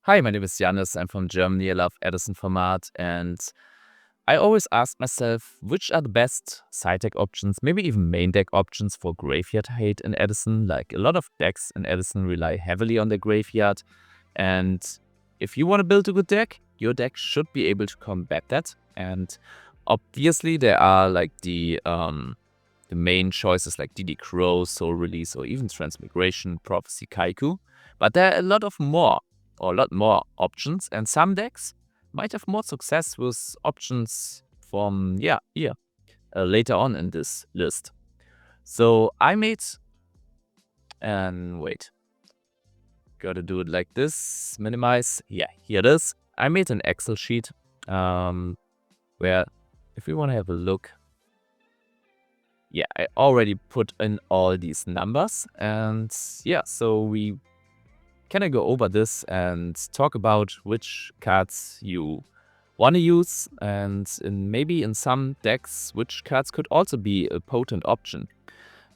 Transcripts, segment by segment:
Hi, my name is Janis. I'm from Germany. I love Edison Format, and I always ask myself which are the best side deck options, maybe even main deck options for graveyard hate in Edison. Like a lot of decks in Edison rely heavily on the graveyard, and if you want to build a good deck, your deck should be able to combat that. And obviously, there are like the main choices like DD Crow, Soul Release, or even Transmigration, Prophecy, Kaiku, but there are a lot more options, and some decks might have more success with options from later on in this list. So I made, and wait, gotta do it like this, minimize, yeah, here it is. I made an Excel sheet where if we want to have a look, yeah, I already put in all these numbers, and yeah, so we can I go over this and talk about which cards you want to use, and maybe in some decks, which cards could also be a potent option.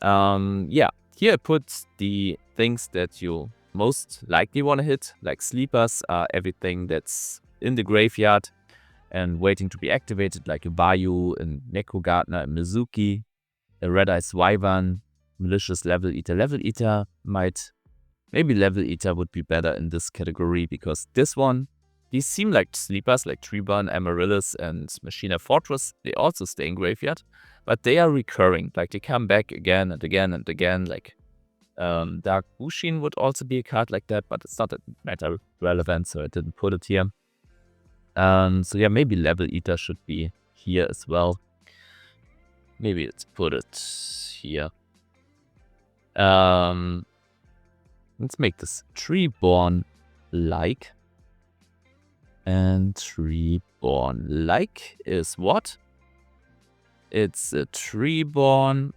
Here I put the things that you most likely want to hit, like sleepers are everything that's in the graveyard and waiting to be activated, like a Bayou, a Neko Gardener, a Mizuki, a Red Eyes Wyvern, Malicious Level Eater. Level Eater might... Maybe Level Eater would be better in this category, because these seem like sleepers, like Treeburn, Amaryllis, and Machina Fortress. They also stay in graveyard, but they are recurring. Like, they come back again and again and again. Like, Dark Bushin would also be a card like that, but it's not that meta relevant, so I didn't put it here. So yeah, maybe Level Eater should be here as well. Maybe let's put it here. Let's make this Treeborn-like. And Treeborn-like is what? It's a Treeborn.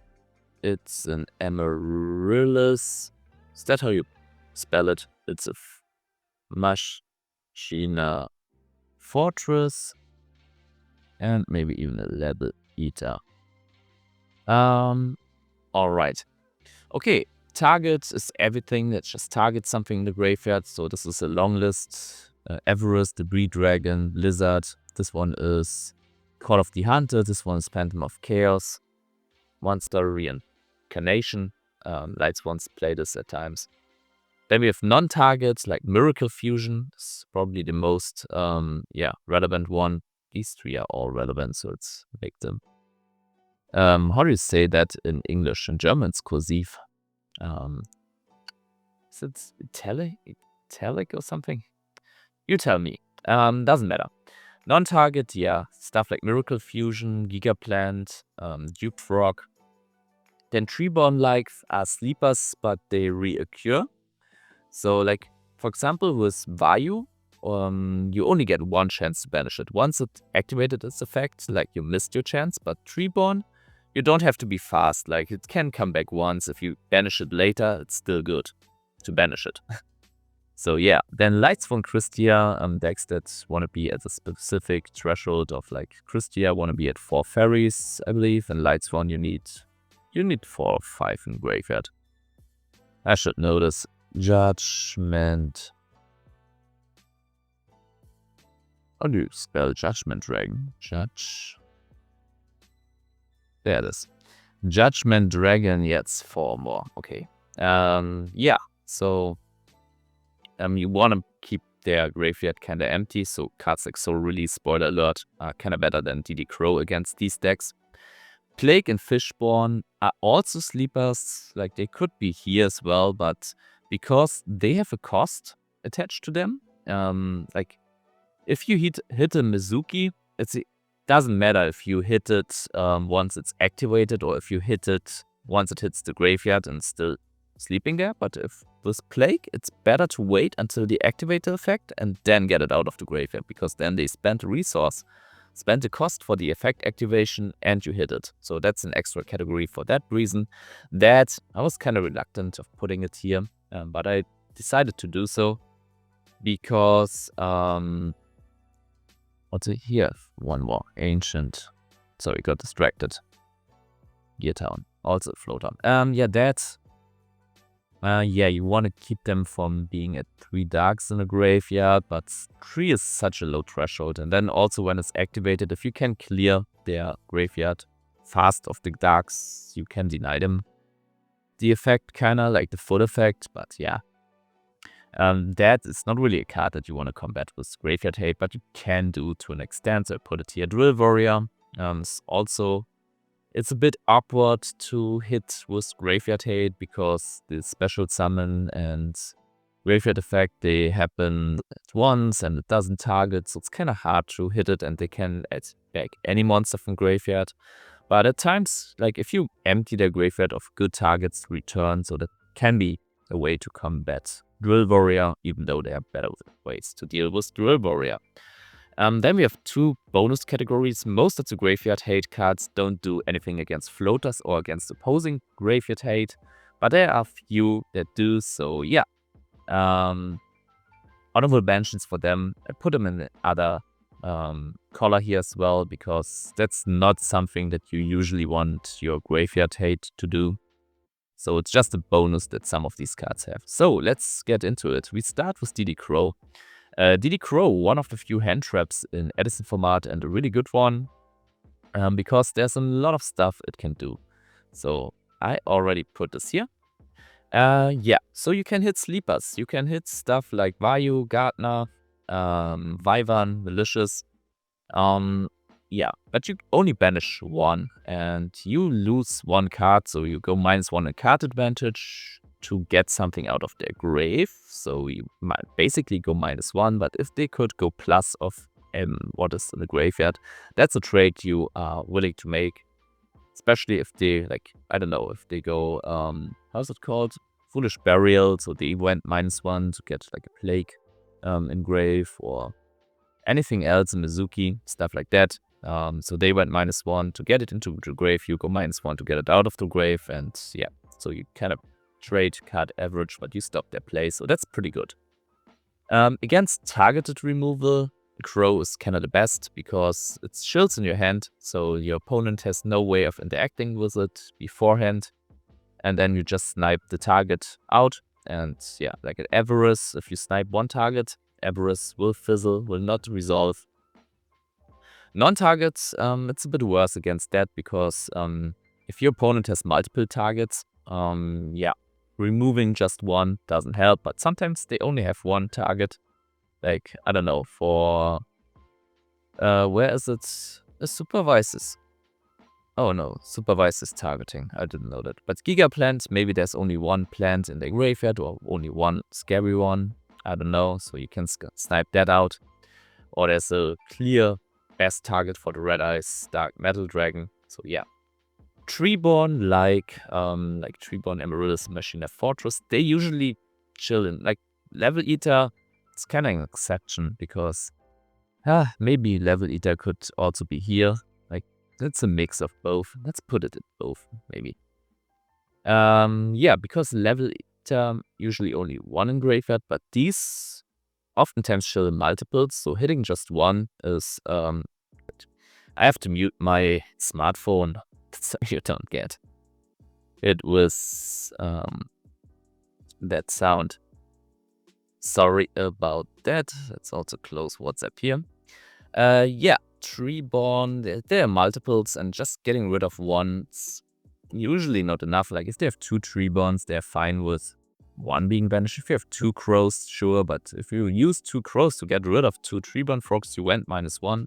It's an Amaryllis. Is that how you spell it? It's a Machina Fortress. And maybe even a Level Eater. Alright. Okay. Target is everything that just targets something in the graveyard. So this is a long list. Everest, the Breed Dragon, Blizzard. This one is Call of the Hunter. This one is Phantom of Chaos. Monster Reincarnation. Lightsworns play this at times. Then we have non-targets like Miracle Fusion. This is probably the most relevant one. These three are all relevant, so let's make them. How do you say that in English? In German, it's cursive. Is it italic or something? You tell me. Doesn't matter. Non-target, yeah, stuff like Miracle Fusion, Gigaplant, Duke Frog. Then Treeborn-like are sleepers, but they reoccur. So, like, for example, with Vayu, you only get one chance to banish it. Once it activated its effect, like, you missed your chance, but Treeborn, you don't have to be fast. Like, it can come back once. If you banish it later, it's still good to banish it. So yeah, then Lightsworn Christia, decks that want to be at a specific threshold of like Christia want to be at 4 fairies, I believe, and Lightsworn you need 4 or 5 in graveyard. I should know this. Judgment. How do you spell Judgment Dragon? There it is. Judgment Dragon, yeah, it's 4 more. Okay. So you want to keep their graveyard kind of empty, so cards like Soul Release, spoiler alert, are kind of better than DD Crow against these decks. Plague and Fishborn are also sleepers, like they could be here as well, but because they have a cost attached to them, like if you hit a Mizuki, it doesn't matter if you hit it once it's activated or if you hit it once it hits the graveyard and still sleeping there, but if with Plague, it's better to wait until the activator effect and then get it out of the graveyard, because then they spent a resource, spent a cost for the effect activation, and you hit it. So that's an extra category for that reason. That I was kind of reluctant of putting it here, but I decided to do so because what's it here? One more Ancient. Sorry, got distracted. Gear Town, also Floater. That Yeah, you want to keep them from being at 3 darks in the graveyard, but 3 is such a low threshold. And then also when it's activated, if you can clear their graveyard fast of the darks, you can deny them the effect, kinda like the full effect, but yeah. That is not really a card that you want to combat with Graveyard Hate, but you can do to an extent. So I put it here. Duel Warrior. It's a bit awkward to hit with Graveyard Hate because the special summon and graveyard effect, they happen at once and it doesn't target, so it's kind of hard to hit it, and they can add back any monster from graveyard. But at times, like if you empty their graveyard of good targets, return, so that can be a way to combat Duel Warrior, even though there are better ways to deal with Duel Warrior. Then we have 2 bonus categories. Most of the Graveyard Hate cards don't do anything against floaters or against opposing Graveyard Hate, but there are few that do, so yeah. Honorable mentions for them. I put them in the other color here as well, because that's not something that you usually want your Graveyard Hate to do. So it's just a bonus that some of these cards have. So let's get into it. We start with DD Crow. DD Crow, one of the few hand traps in Edison Format, and a really good one, because there's a lot of stuff it can do. So I already put this here. Yeah, so you can hit sleepers. You can hit stuff like Vayu, Gardener, Wyvern, Malicious. Yeah, but you only banish 1, and you lose 1 card, so you go -1 in card advantage to get something out of their grave. So you might basically go -1, but if they could go plus of what is in the graveyard, that's a trade you are willing to make. Especially if they, like, I don't know, if they go, how's it called? Foolish Burial, so they went -1 to get like a Plague engrave, or anything else in Mizuki, stuff like that. So they went -1 to get it into the grave, you go -1 to get it out of the grave, and yeah, so you kind of trade card average, but you stop their play, so that's pretty good. Against targeted removal, Crow is kind of the best, because it chills in your hand, so your opponent has no way of interacting with it beforehand, and then you just snipe the target out. And yeah, like at Avarice, if you snipe 1 target, Avarice will fizzle, will not resolve. Non-targets, it's a bit worse against that, because if your opponent has multiple targets, yeah, removing just 1 doesn't help, but sometimes they only have 1 target. Like, I don't know, for, where is it? Supervises. Oh no, supervises targeting. I didn't know that. But Giga Plant, maybe there's only 1 plant in the graveyard, or only 1 scary one. I don't know, so you can snipe that out. Or there's a clear best target for the Red Eyes Dark Metal Dragon. So yeah. Treeborn, like Treeborn, Amaryllis, Machina Fortress, they usually chill in. Like Level Eater, it's kind of an exception, because maybe Level Eater could also be here. Like, it's a mix of both. Let's put it in both, maybe. Yeah, because Level Eater usually only 1 in graveyard, but these oftentimes chill in multiples, so hitting just 1 is I have to mute my smartphone so you don't get it with that sound. Sorry about that. Let's also close WhatsApp here. Yeah, Treeborn, there are multiples, and just getting rid of 1's usually not enough. Like, if they have 2 Treeborns, they're fine with 1 being banished. If you have 2 Crows, sure, but if you use 2 Crows to get rid of 2 Treeborn Frogs, you went -1.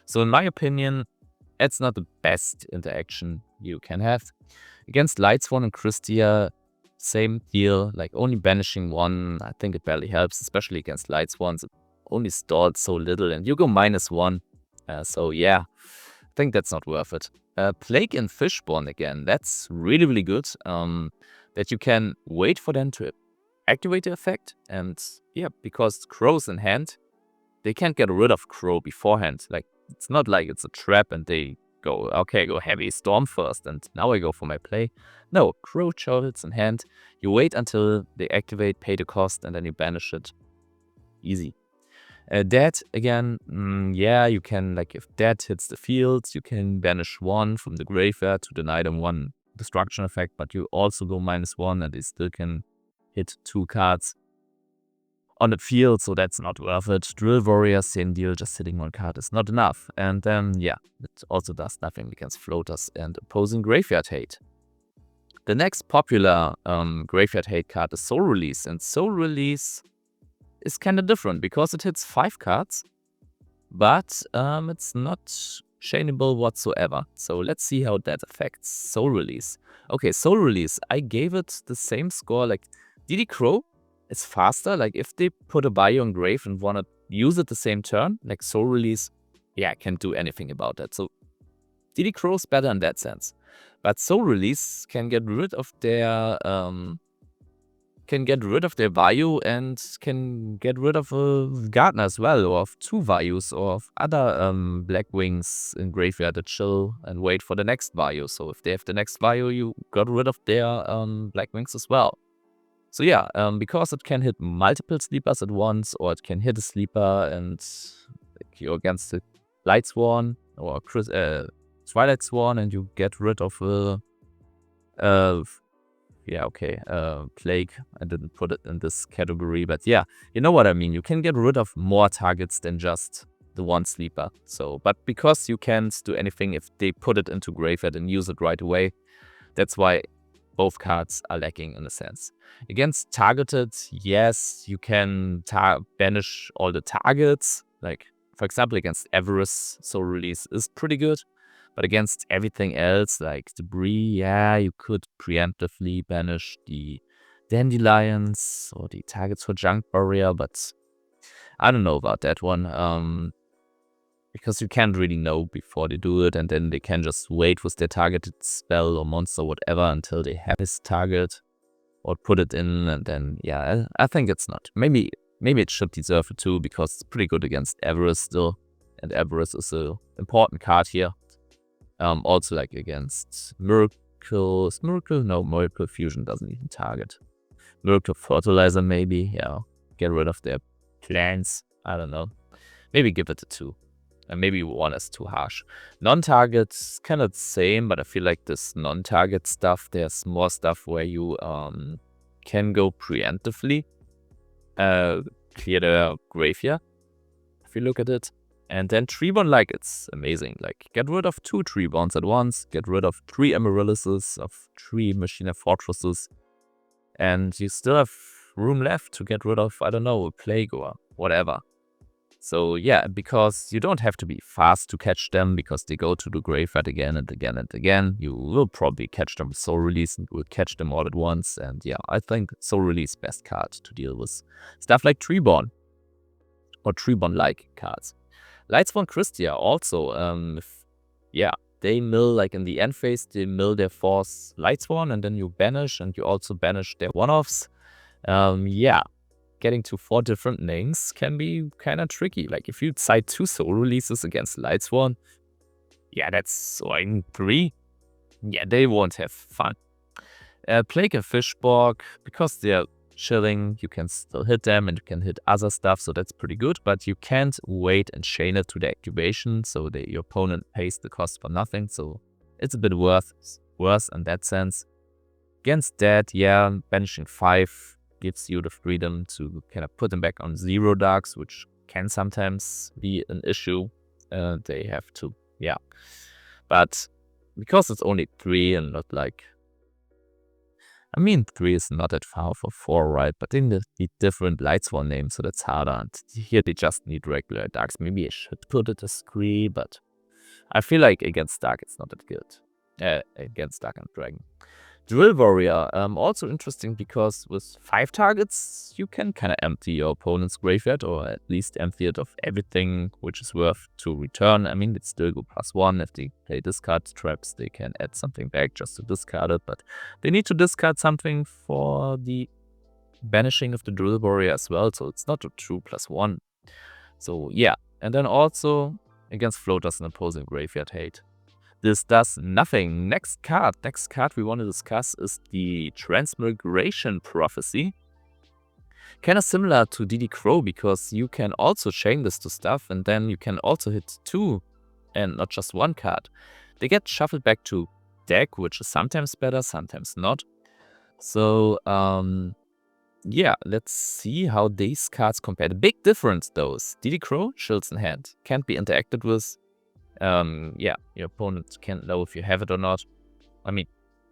So in my opinion, it's not the best interaction you can have. Against Lightsworn and Christia, same deal, like only banishing 1, I think it barely helps, especially against Lightsworns. It only stalled so little, and you go -1. So yeah, I think that's not worth it. Plague and Fishborn again, that's really, really good. That you can wait for them to activate the effect, and yeah, because Crow's in hand, they can't get rid of Crow beforehand. Like, it's not like it's a trap and they go, okay, go heavy storm first, and now I go for my play. No, Crow chills in hand. You wait until they activate, pay the cost, and then you banish it. Easy. Dead, again, yeah, you can, like, if Dead hits the field, you can banish 1 from the graveyard to deny them 1 destruction effect, but you also go -1, and they still can hit 2 cards on the field, so that's not worth it. Drill Warrior, same deal, just hitting 1 card is not enough. And then, yeah, it also does nothing against floaters and opposing Graveyard Hate. The next popular Graveyard Hate card is Soul Release, and Soul Release is kind of different because it hits 5 cards, but it's not chainable whatsoever. So let's see how that affects Soul Release. Okay, Soul Release, I gave it the same score like DD Crow. It's faster, like if they put a bio on grave and want to use it the same turn, like Soul Release, yeah, I can't do anything about that. So DD Crow is better in that sense. But Soul Release can get rid of their value and can get rid of a Gardener as well, or of 2 values, or of other Black Wings in graveyard that chill and wait for the next value. So if they have the next value, you got rid of their Black Wings as well. So yeah, because it can hit multiple sleepers at once, or it can hit a sleeper and like, you're against the Lightsworn or Twilight Sworn, and you get rid of Plague. I didn't put it in this category, but yeah, you know what I mean. You can get rid of more targets than just the 1 sleeper. So, but because you can't do anything if they put it into graveyard and use it right away, that's why both cards are lacking in a sense. Against targeted, yes, you can banish all the targets. Like, for example, against Avarice, Soul Release is pretty good. But against everything else, like Debris, yeah, you could preemptively banish the Dandelions or the targets for Junk Barrier, but I don't know about that one. Because you can't really know before they do it, and then they can just wait with their targeted spell or monster, whatever, until they have his target or put it in, and then, yeah, I think it's not. Maybe it should deserve it too, because it's pretty good against Avarice still, and Avarice is an important card here. Also, like against Miracle Fusion doesn't even target. Miracle Fertilizer, maybe, yeah, get rid of their plants, I don't know. Maybe give it a 2. And maybe 1 is too harsh. Non-target's kind of the same, but I feel like this non-target stuff, there's more stuff where you can go preemptively clear the graveyard, if you look at it. And then Treeborn, like, it's amazing. Like, get rid of 2 Treeborns at once, get rid of 3 Amaryllises, of 3 Machina Fortresses, and you still have room left to get rid of, I don't know, a Plague or whatever. So yeah, because you don't have to be fast to catch them, because they go to the graveyard again and again and again. You will probably catch them with Soul Release, and you will catch them all at once. And yeah, I think Soul Release best card to deal with stuff like Treeborn or Treeborn-like cards. Lightsworn Christia also, they mill, like in the end phase, they mill their force Lightsworn, and then you banish, and you also banish their one-offs. Getting to 4 different names can be kind of tricky. Like, if you cite 2 Soul Releases against Lightsworn, yeah, that's 3. Yeah, they won't have fun. Plague and Fishborg, because they're chilling, you can still hit them, and you can hit other stuff, so that's pretty good. But you can't wait and chain it to the activation, so your opponent pays the cost for nothing. So it's a bit worse in that sense. Against that, yeah, banishing 5 gives you the freedom to kind of put them back on 0 darks, which can sometimes be an issue. They have to, yeah. But because it's only 3 and not like, 3 is not that far for 4, right? But then they need different Lightsworn names, so that's harder. And here they just need regular darks. Maybe I should put it as 3, but I feel like against dark it's not that good. Against dark and dragon. Duel Warrior, also interesting because with 5 targets, you can kind of empty your opponent's graveyard, or at least empty it of everything which is worth to return. they still go +1. If they play discard traps, they can add something back just to discard it, but they need to discard something for the banishing of the Duel Warrior as well, so it's not a true +1. So yeah, and then also against floaters and opposing graveyard hate. This does nothing. Next card we want to discuss is the Transmigration Prophecy. Kind of similar to DD Crow, because you can also chain this to stuff, and then you can also hit 2 and not just 1 card. They get shuffled back to deck, which is sometimes better, sometimes not. So yeah, let's see how these cards compare. The big difference, though, is DD Crow, shields in hand. Can't be interacted with. Yeah, your opponent can't know if you have it or not. I mean,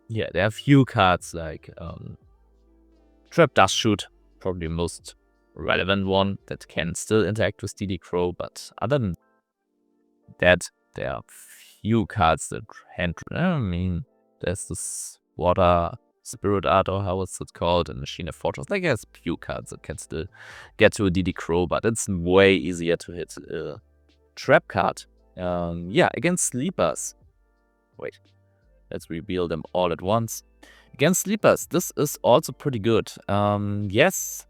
yeah, there are few cards like Trap Dust Shoot, probably the most relevant one that can still interact with DD Crow, but other than that, there are few cards that hand. I mean, there's this Water Spirit Art, or how is it called, and Machine of Fortress. Like, there's few cards that can still get to a DD Crow, but it's way easier to hit a trap card. Yeah, against Sleepers. Wait, let's reveal them all at once. Against Sleepers, this is also pretty good. Yes,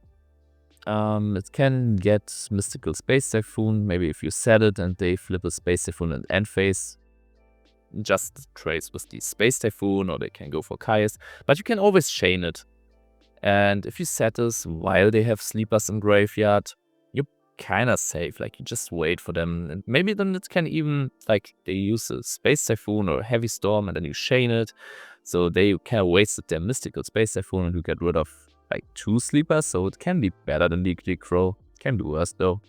it can get Mystical Space Typhoon. Maybe if you set it and they flip a Space Typhoon in end phase, just trace with the Space Typhoon, or they can go for Caius. But you can always chain it. And if you set this while they have Sleepers in graveyard, you're kind of safe. Like, you just wait for them. And maybe then it can even, like, they use a Space Typhoon or a Heavy Storm and then you chain it. So they kind of wasted their Mystical Space Typhoon and you get rid of, like, 2 Sleepers. So it can be better than DD Crow. Can be worse, though.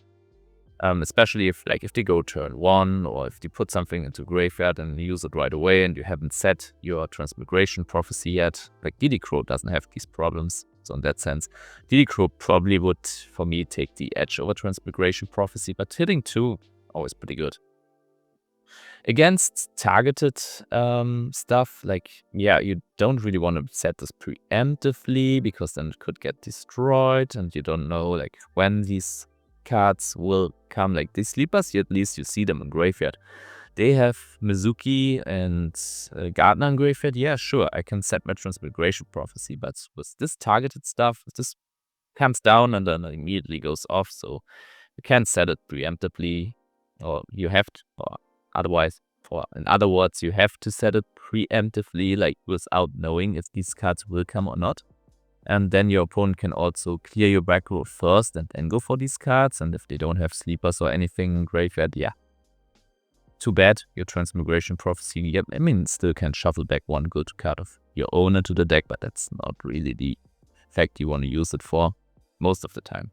Especially if they go turn 1, or if you put something into graveyard and use it right away and you haven't set your Transmigration Prophecy yet. Like, DD Crow doesn't have these problems. So in that sense, DD Crow probably would, for me, take the edge over Transmigration Prophecy, but hitting 2, always pretty good. Against targeted stuff, like, yeah, you don't really want to set this preemptively, because then it could get destroyed and you don't know, like, when these cards will come. Like, these Sleepers, at least you see them in graveyard. They have Mizuki and Gardner in graveyard. Yeah, sure, I can set my Transmigration Prophecy, but with this targeted stuff, this comes down and then immediately goes off, so you can't set it preemptively, or you have to, or otherwise, or in other words, you have to set it preemptively, like, without knowing if these cards will come or not. And then your opponent can also clear your back row first and then go for these cards. And if they don't have Sleepers or anything in graveyard, yeah, too bad. Your Transmigration Prophecy, yeah, I mean, still can shuffle back one good card of your own into the deck, but that's not really the fact you want to use it for most of the time.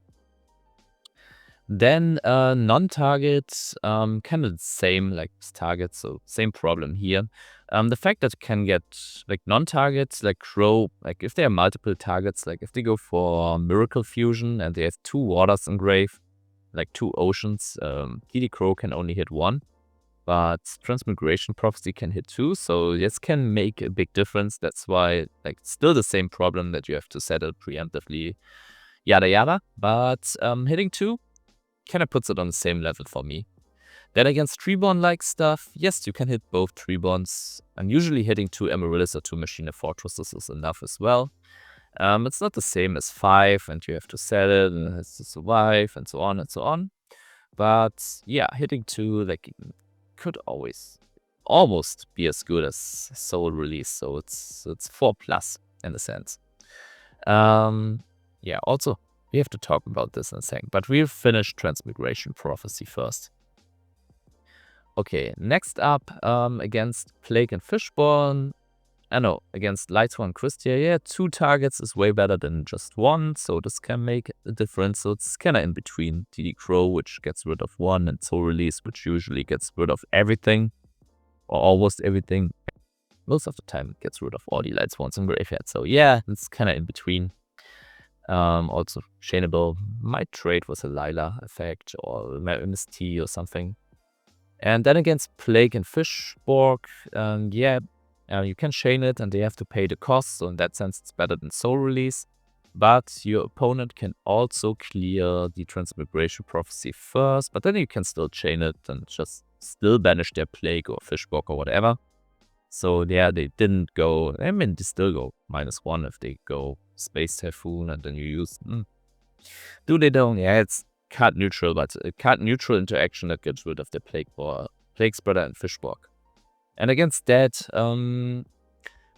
Then non-target, kind of the same like target, so same problem here. The fact that it can get, like, non-targets, like Crow, like, if there are multiple targets, like, if they go for Miracle Fusion and they have 2 waters engraved, like 2 oceans, DD Crow can only hit 1, but Transmigration Prophecy can hit 2, so this can make a big difference. That's why, like, still the same problem that you have to set it preemptively, yada yada, but hitting 2 kind of puts it on the same level for me. Then against Treeborn-like stuff, yes, you can hit both Treeborns, and usually hitting 2 Amaryllis or 2 Machine of Fortresses is enough as well. It's not the same as 5, and you have to sell it, and it has to survive, and so on and so on. But yeah, hitting 2, like, could always almost be as good as Soul Release, so it's 4+ in a sense. Yeah, also, we have to talk about this in a second, but we'll finish Transmigration Prophecy first. Okay, next up, against Plague and Fishborn, against Lightsworn Christia, yeah, 2 targets is way better than just 1, so this can make a difference. So it's kind of in between DD Crow, which gets rid of 1, and Soul Release, which usually gets rid of everything, or almost everything. Most of the time it gets rid of all the Lightsworns in graveyard, so yeah, it's kind of in between. Also chainable, might trade with a Lila effect or MST or something. And then against Plague and Fishborg, yeah, you can chain it and they have to pay the cost, so in that sense it's better than Soul Release. But your opponent can also clear the Transmigration Prophecy first, but then you can still chain it and just still banish their Plague or Fishborg or whatever. So yeah, they didn't go, I mean, they still go -1 if they go Space Typhoon and then you use, do they don't? Yeah, it's card neutral, but a card neutral interaction that gets rid of the Plague Spreader and Fishborg. And against that,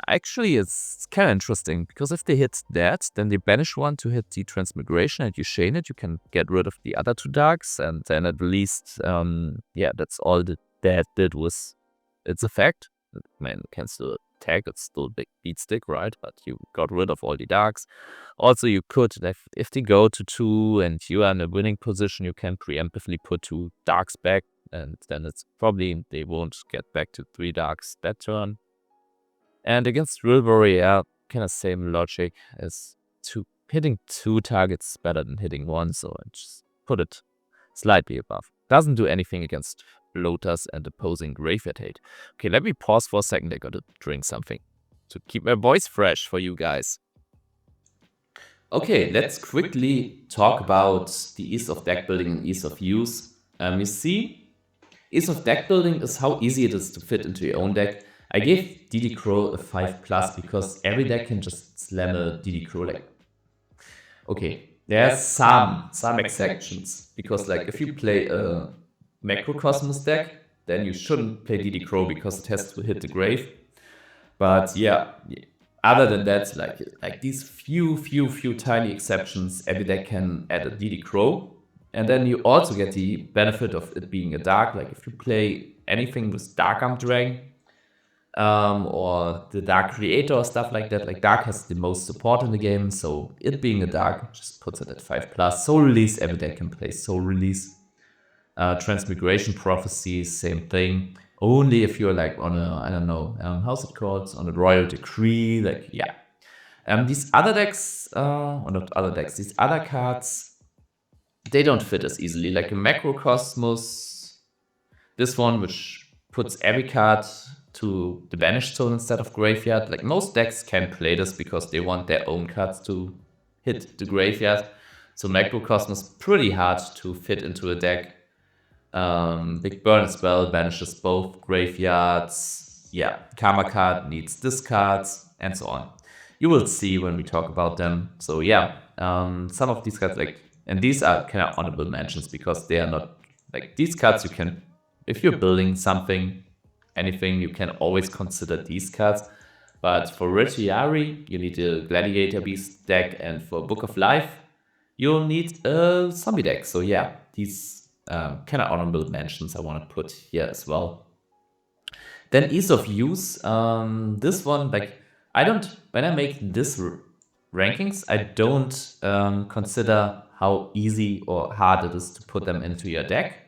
actually it's kind of interesting, because if they hit that, then they banish 1 to hit the Transmigration and you chain it, you can get rid of the other 2 darks, and then at least, yeah, that's all that did was its effect. Man, can still attack. It's still a big beat stick, right? But you got rid of all the darks. Also, you could, if they go to 2 and you are in a winning position, you can preemptively put 2 darks back, and then it's probably they won't get back to 3 darks that turn. And against Real Warrior, kind of same logic as hitting 2 targets better than hitting 1, so I just put it slightly above. Doesn't do anything against floaters and opposing graveyard hate. Okay, let me pause for a second. I gotta drink something to keep my voice fresh for you guys. Okay, let's quickly talk about the ease of deck building and ease of use. You see, ease of deck building is how easy it is to fit into your own deck. I gave DD Crow a 5+ because every deck can just slam a DD Crow. Like, okay, there's some exceptions, because like if you play a Macrocosmos deck, then you shouldn't play DD Crow because it has to hit the grave. But yeah, other than that, like these few tiny exceptions, every deck can add a DD Crow. And then you also get the benefit of it being a dark. Like if you play anything with Dark Arm Dragon, or the Dark Creator or stuff like that, like Dark has the most support in the game, so it being a Dark just puts it at 5+. Soul Release, every deck can play Soul Release. Transmigration Prophecy, same thing. Only if you're like on a, I don't know, how's it called? On a Royal Decree, like, yeah. These other decks, or not other decks, these other cards, they don't fit as easily. Like a Macrocosmos, this one, which puts every card to the banished zone instead of graveyard. Like most decks can play this because they want their own cards to hit the graveyard. So Macrocosmos pretty hard to fit into a deck. Big Burn as well banishes both graveyards. Yeah, Karma card needs discards and so on. You will see when we talk about them. So yeah, some of these cards, like, and these are kind of honorable mentions because they are not like these cards. You can, if you're building something, anything, you can always consider these cards. But for Retiari, you need a Gladiator Beast deck, and for Book of Life, you'll need a zombie deck. So yeah, these kind of honorable mentions I want to put here as well. Then ease of use. This one, like, when I make this rankings, I don't consider how easy or hard it is to put them into your deck.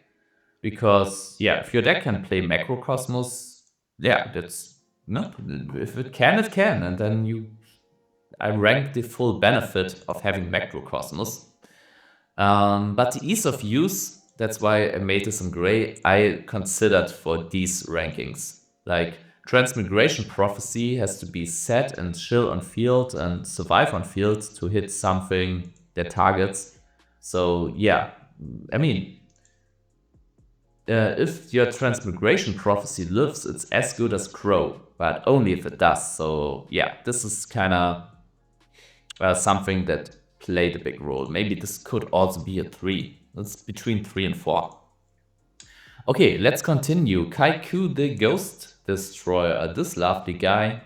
Because, yeah, if your deck can play Macrocosmos, yeah, that's, no, if it can, it can. And then I rank the full benefit of having Macrocosmos. But the ease of use, that's why I made this in gray, I considered for these rankings. Like, Transmigration Prophecy has to be set and chill on field and survive on field to hit something that targets. So, yeah, I mean, if your Transmigration Prophecy lives, it's as good as Crow, but only if it does. So yeah, this is kind of something that played a big role. Maybe this could also be a 3. It's between 3 and 4. Okay, let's continue. Kaiku the Ghost Destroyer, this lovely guy.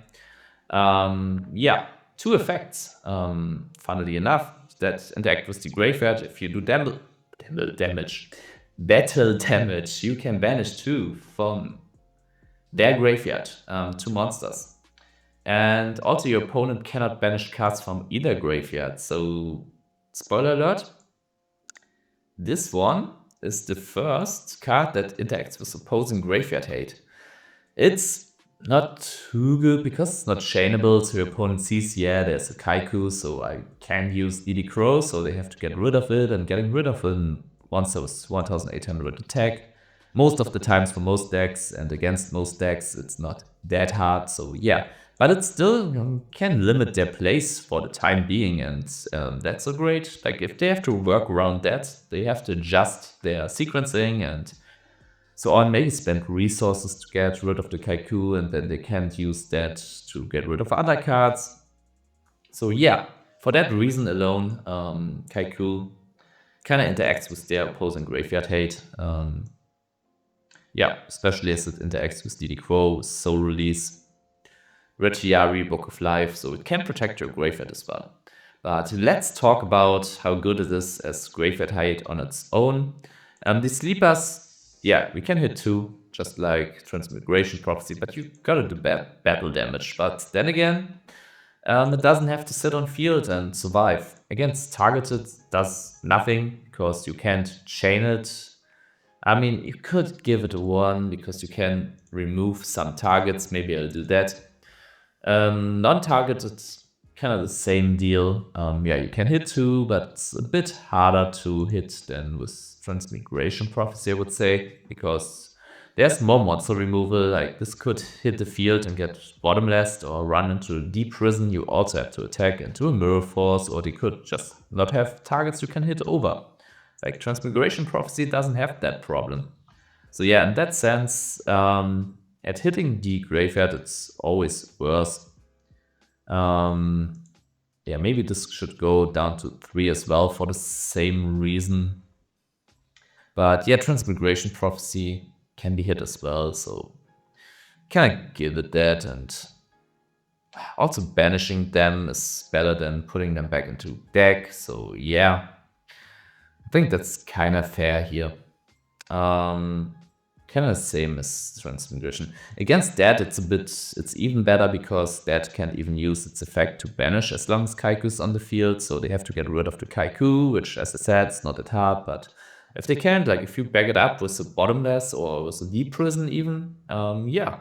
Yeah, 2 effects, funnily enough, that interact with the graveyard. If you do battle damage, you can banish 2 from their graveyard, 2 monsters. And also your opponent cannot banish cards from either graveyard. So, spoiler alert, this one is the first card that interacts with opposing graveyard hate. It's not too good because it's not chainable, so your opponent sees, yeah, there's a Kaiku, so I can use DD Crow, so they have to get rid of it, and getting rid of it once there was 1800 attack. Most of the times for most decks and against most decks, it's not that hard, so yeah. But it still can limit their plays for the time being, and that's so great. Like, if they have to work around that, they have to adjust their sequencing and so on, maybe spend resources to get rid of the Kaiku, and then they can't use that to get rid of other cards. So yeah, for that reason alone, Kaiku kind of interacts with their opposing graveyard hate. Yeah, especially as it interacts with DD Crow, Soul Release, Retiari, Book of Life, so it can protect your graveyard as well. But let's talk about how good it is as graveyard hate on its own. The sleepers, yeah, we can hit 2 just like Transmigration Prophecy, but you gotta do battle damage. But then again, it doesn't have to sit on field and survive. Against targeted, does nothing because you can't chain it. I mean, you could give it a 1 because you can remove some targets. Maybe I'll do that. Non-targeted, kind of the same deal. Yeah, you can hit 2, but it's a bit harder to hit than with Transmigration Prophecy, I would say, because there's more monster removal. Like, this could hit the field and get bottomless or run into a deep prison. You also have to attack into a Mirror Force, or they could just not have targets you can hit over. Like, Transmigration Prophecy doesn't have that problem. So yeah, in that sense, at hitting the graveyard, it's always worse. Yeah, maybe this should go down to 3 as well for the same reason. But yeah, Transmigration Prophecy can be hit as well, so kind of give it that. And also banishing them is better than putting them back into deck, so yeah. I think that's kind of fair here. Kind of the same as Transmigration. Against that, it's even better because that can't even use its effect to banish as long as Kaiku's on the field, so they have to get rid of the Kaiku, which, as I said, is not that hard, but if they can't, like if you back it up with a bottomless or with a deep prison even, yeah.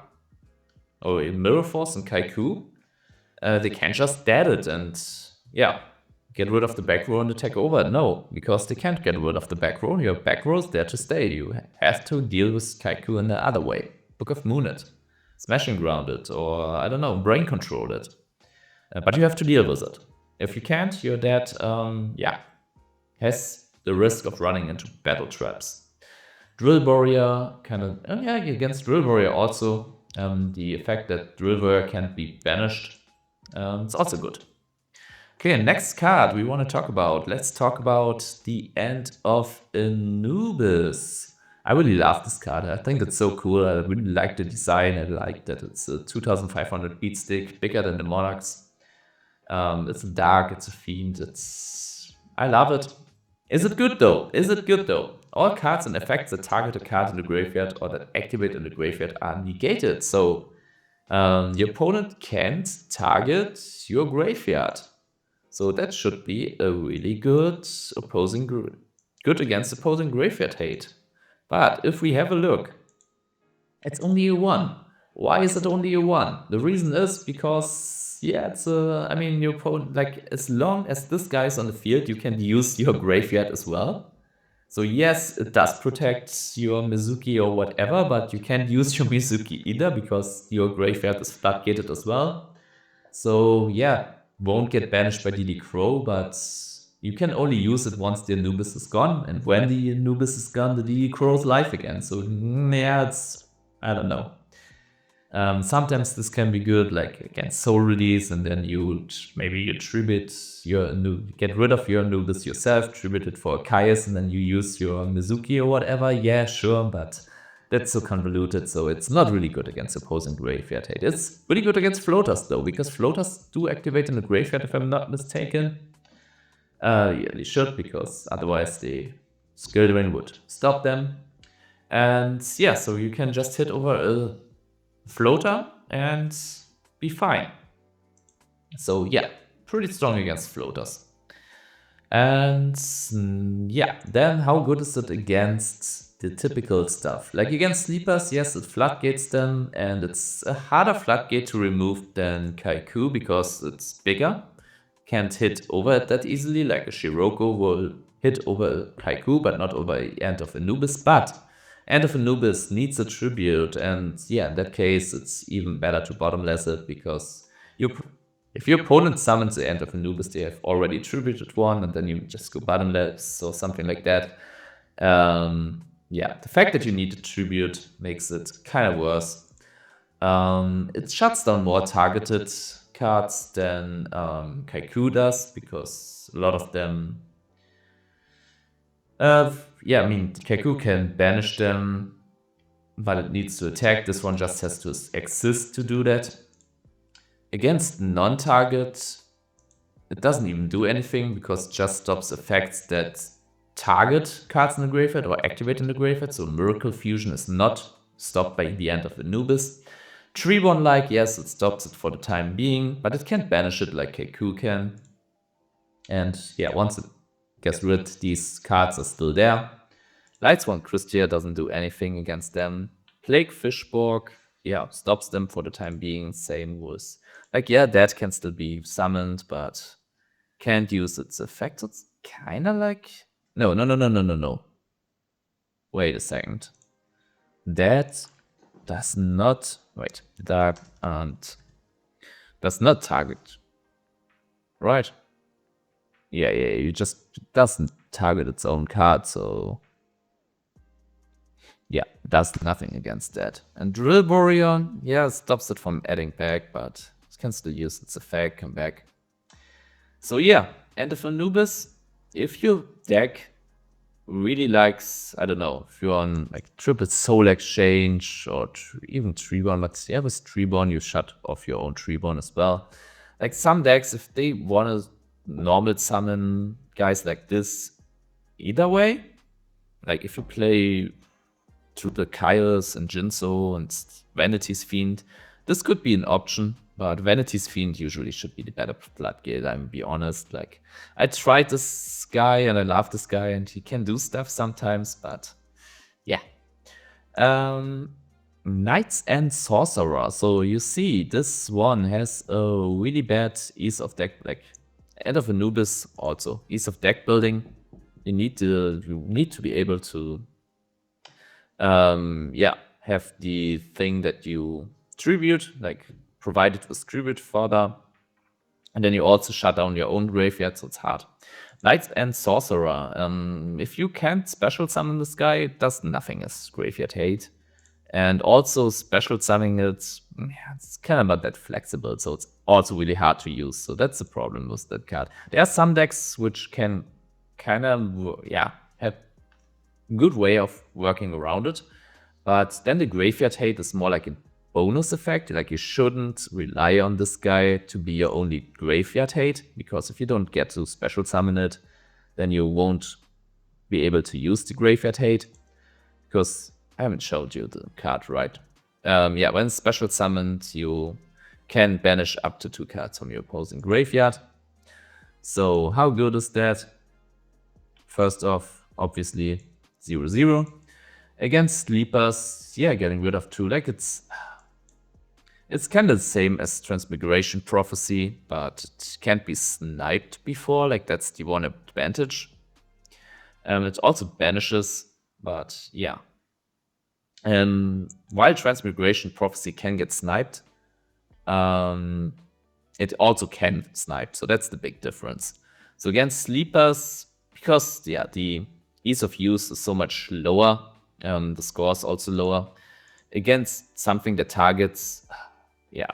Or a Mirror Force and Kaiku, they can't just dead it and, yeah, get rid of the back row and attack over. No, because they can't get rid of the back row. Your back row is there to stay. You have to deal with Kaiku in the other way. Book of Moon it, Smashing Ground it, or I don't know, Brain Control it. But you have to deal with it. If you can't, your dead, yeah, has the risk of running into battle traps. Drill Warrior, kind of, yeah, against Drill Warrior also, the effect that Drill Warrior can't be banished, it's also good. Okay, next card we want to talk about. Let's talk about the End of Anubis. I really love this card. I think it's so cool. I really like the design. I like that it's a 2500 beat stick, bigger than the Monarchs. It's a dark, it's a fiend, I love it. Is it good though? Is it good though? All cards and effects that target a card in the graveyard or that activate in the graveyard are negated. So the opponent can't target your graveyard. So that should be a really good against opposing graveyard hate. But if we have a look, it's only a 1. Why is it only a 1? The reason is because, yeah, I mean, your opponent, like, as long as this guy is on the field, you can use your graveyard as well. So yes, it does protect your Mizuki or whatever, but you can't use your Mizuki either because your graveyard is floodgated as well. So yeah, won't get banished by DD Crow, but you can only use it once the Anubis is gone, and when the Anubis is gone, the DD Crow is live again. So yeah, I don't know. Sometimes this can be good, like against Soul Release, and then maybe you tribute get rid of your Anubis yourself, tribute it for Caius, and then you use your Mizuki or whatever. Yeah, sure, but that's so convoluted, so it's not really good against opposing graveyard hate. It's really good against floaters though, because floaters do activate in the graveyard if I'm not mistaken. Yeah, they should, because otherwise the Skill Drain would stop them. And yeah, so you can just hit over a floater and be fine. So yeah, pretty strong against floaters. And yeah, then how good is it against the typical stuff? Like against sleepers, yes, it floodgates them, and it's a harder floodgate to remove than Kaiku because it's bigger. Can't hit over it that easily, like a Shiroko will hit over a Kaiku, but not over End of Anubis. But End of Anubis needs a tribute, and yeah, in that case, it's even better to bottomless it, because if your opponent summons the End of Anubis, they have already tributed one, and then you just go bottomless or something like that. Yeah, the fact that you need a tribute makes it kind of worse. It shuts down more targeted cards than Kaiku does, because a lot of them... yeah, I mean, Kaiku can banish them, but it needs to attack. This one just has to exist to do that. Against non-target, it doesn't even do anything, because it just stops effects that target cards in the graveyard or activate in the graveyard. So Miracle Fusion is not stopped by the end of Anubis. 3-1 like, yes, it stops it for the time being, but it can't banish it like Kaiku can. And yeah, once it gets rid, these cards are still there. Lightsworn Christia doesn't do anything against them. Plague Fishborg, yeah, stops them for the time being. Same with, like, yeah, that can still be summoned, but can't use its effect. It's kind of like, no. Wait a second. That does not, wait, that and does not target, right? Yeah, you just doesn't target its own card, so yeah, does nothing against that. And Drill Warrior, yeah, stops it from adding back, but it can still use its effect, come back. So yeah, End of Anubis, if your deck really likes, I don't know, if you're on like triple Soul Exchange or even Treeborn, but yeah, with Treeborn, you shut off your own Treeborn as well. Like some decks, if they want to normal summon guys like this, either way, like if you play triple Caius and Jinso and Vanity's Fiend, this could be an option. But Vanity's Fiend usually should be the better Floodgate, I'm be honest. Like, I tried this guy and I love this guy and he can do stuff sometimes, but yeah. Knights and Sorcerer. So you see, this one has a really bad ease of deck, like End of Anubis also. Ease of deck building. You need to be able to yeah, have the thing that you tribute, like provided with tribute fodder, and then you also shut down your own graveyard, so it's hard. Knights and Sorcerer. If you can't special summon this guy, it does nothing as graveyard hate. And also special summoning it, yeah, it's kind of not that flexible, so it's also really hard to use. So that's the problem with that card. There are some decks which can kind of, yeah, have good way of working around it. But then the graveyard hate is more like a bonus effect. Like you shouldn't rely on this guy to be your only graveyard hate, because if you don't get to special summon it, then you won't be able to use the graveyard hate. Because I haven't showed you the card right. Yeah, when special summoned, you can banish up to 2 cards from your opposing graveyard. So how good is that? First off, obviously 0/0. Against Sleepers, yeah, getting rid of 2, like it's kind of the same as Transmigration Prophecy, but it can't be sniped before, like that's the one advantage. It also banishes, but yeah. While Transmigration Prophecy can get sniped, it also can snipe, so that's the big difference. So against Sleepers, because yeah, the ease of use is so much lower, the score is also lower. Against something that targets, yeah,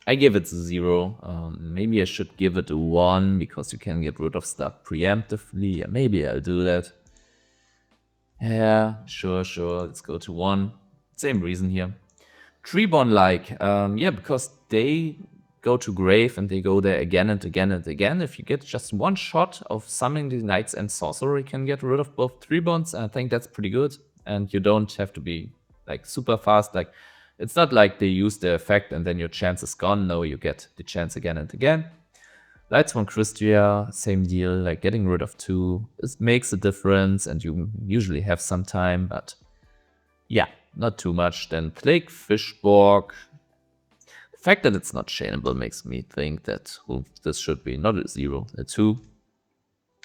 I give it 0. Maybe I should give it a 1, because you can get rid of stuff preemptively. Yeah, maybe I'll do that. Yeah, sure, let's go to 1. Same reason here. Treeborn like, yeah, because they go to grave and they go there again and again and again. If you get just one shot of summoning the Knights and Sorcerer, you can get rid of both Treeborns. I think that's pretty good. And you don't have to be like super fast. Like, it's not like they use the effect and then your chance is gone. No, you get the chance again and again. Lightsworn Christia, same deal. Like, getting rid of 2, it makes a difference, and you usually have some time, but yeah, not too much. Then Plague Fishborg. The fact that it's not chainable makes me think that this should be not a 0, a 2.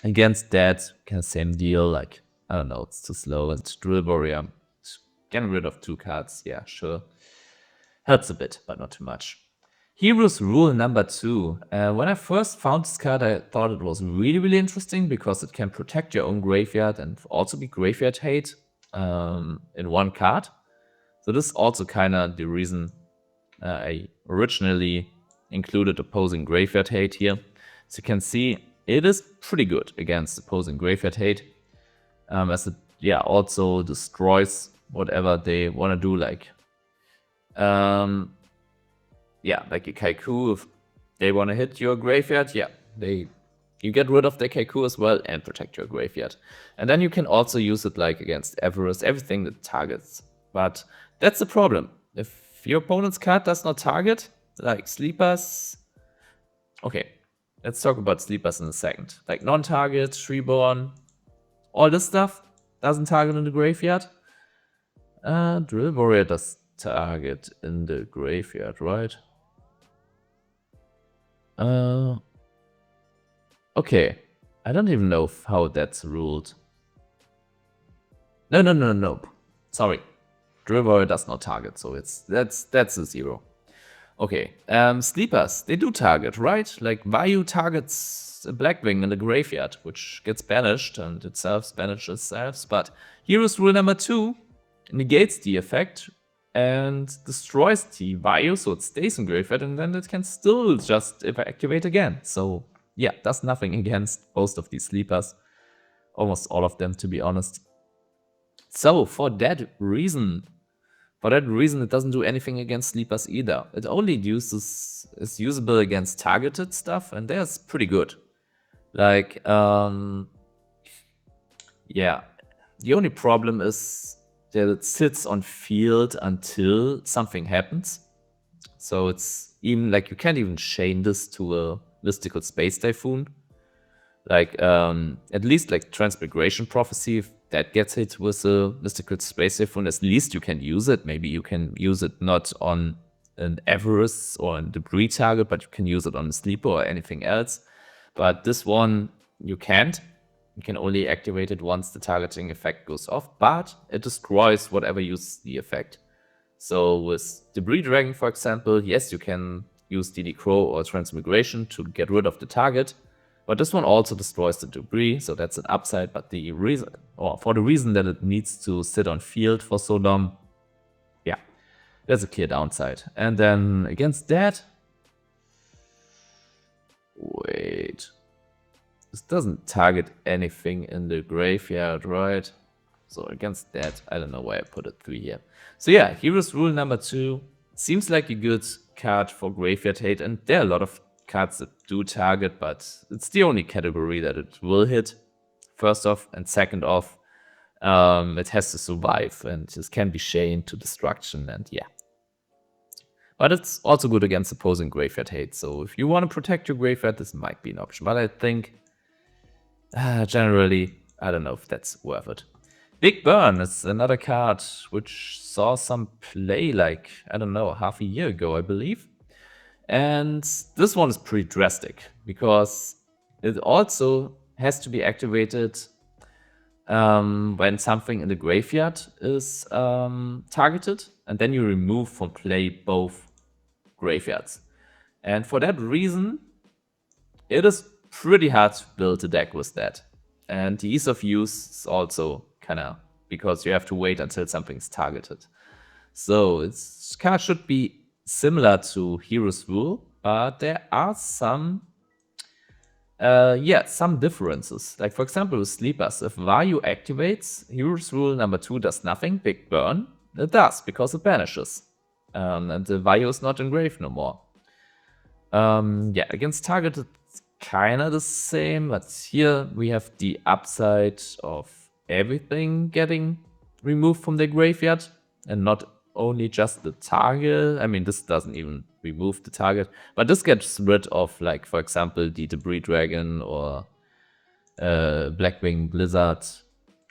Against that, kind of same deal. Like, I don't know, it's too slow. And Drill Warrior, getting rid of 2 cards, yeah, sure. Helps a bit, but not too much. Heroes Rule number 2. When I first found this card, I thought it was really, really interesting, because it can protect your own graveyard and also be graveyard hate in one card. So this is also kind of the reason I originally included opposing graveyard hate here. So you can see it is pretty good against opposing graveyard hate, as it also destroys whatever they want to do, like like a Kaiku. If they want to hit your graveyard, you get rid of the Kaiku as well and protect your graveyard. And then you can also use it like against Everest, everything that targets But that's the problem. If your opponent's card does not target, like sleepers... Okay, let's talk about sleepers in a second. Like non-target, reborn, all this stuff doesn't target in the graveyard. Drill Warrior does target in the graveyard, right? Okay, I don't even know how that's ruled. No. Sorry, Drill Warrior does not target, so that's a 0. Okay, sleepers, they do target, right? Like Vayu targets a Blackwing in the graveyard, which gets banished and itself banishes itself. But Hero's Rule number 2 negates the effect and destroys the Vayu, so it stays in graveyard, and then it can still just activate again. So yeah, does nothing against most of these sleepers. Almost all of them, to be honest. So for that reason, it doesn't do anything against sleepers either. It only is usable against targeted stuff, and that's pretty good. Like, yeah. The only problem is that it sits on field until something happens. So it's even like you can't even chain this to a mystical Space Typhoon. Like, at least like Transmigration Prophecy, if that gets hit with a mystical Space Typhoon, at least you can use it. Maybe you can use it not on an Avarice or a Debris target, but you can use it on a Sleeper or anything else. But this one, you can't. You can only activate it once the targeting effect goes off, but it destroys whatever uses the effect. So with Debris Dragon, for example, yes, you can use DD Crow or Transmigration to get rid of the target, but this one also destroys the debris, so that's an upside. But the reason, or for the reason that it needs to sit on field for so long, yeah, there's a clear downside. And then against that, wait, this doesn't target anything in the graveyard, right? So against that, I don't know why I put a 3 here. So yeah, Hero's Rule number 2 seems like a good card for graveyard hate, and there are a lot of cards that do target, but it's the only category that it will hit, first off, and second off, it has to survive, and this can be chained to destruction, and yeah. But it's also good against opposing graveyard hate, so if you want to protect your graveyard, this might be an option, but I think, generally, I don't know if that's worth it. Big Burn is another card which saw some play like, I don't know, half a year ago, I believe. And this one is pretty drastic because it also has to be activated when something in the graveyard is targeted, and then you remove from play both graveyards. And for that reason, it is pretty hard to build a deck with that. And the ease of use is also kind of because you have to wait until something's targeted. So its card should be similar to Hero's Rule, but there are some differences. Like for example with Sleepers, if Vayu activates, Hero's Rule number 2 does nothing, Big Burn, it does, because it banishes. And the Vayu is not engraved no more. Against target it's kinda the same, but here we have the upside of everything getting removed from the graveyard, and not only just the target. I mean, this doesn't even remove the target, but this gets rid of, like, for example, the Debris Dragon or Blackwing Blizzard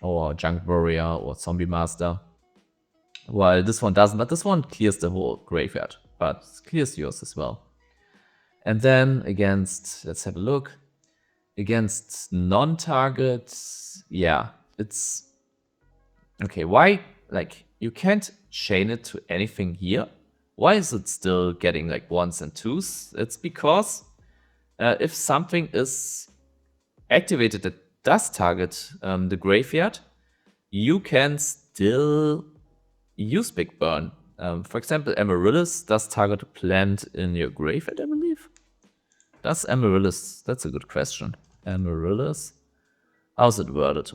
or Junk Warrior or Zombie Master. While this one doesn't, but this one clears the whole graveyard, but it clears yours as well. And then against, let's have a look, against non-targets, yeah, it's okay. Why? Like, you can't chain it to anything here. Why is it still getting like 1s and 2s? It's because if something is activated that does target the graveyard, you can still use Big Burn. For example, Amaryllis does target a plant in your graveyard, I believe. Does Amaryllis? That's a good question. Amaryllis? How's it worded?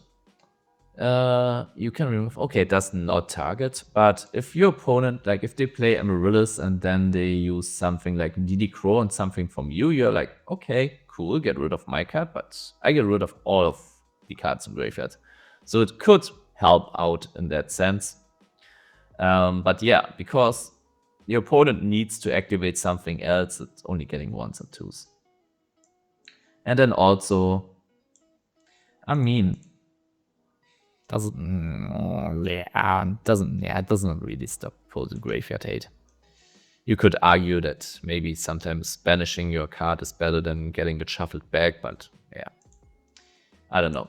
You can remove, okay, it does not target, but if your opponent, like if they play Amaryllis and then they use something like DD Crow and something from you, you're like, okay, cool, get rid of my card, but I get rid of all of the cards in graveyard. So it could help out in that sense. But yeah, because your opponent needs to activate something else, it's only getting 1s and 2s. And then also, I mean, it doesn't really stop opposing graveyard hate. You could argue that maybe sometimes banishing your card is better than getting it shuffled back, but yeah, I don't know.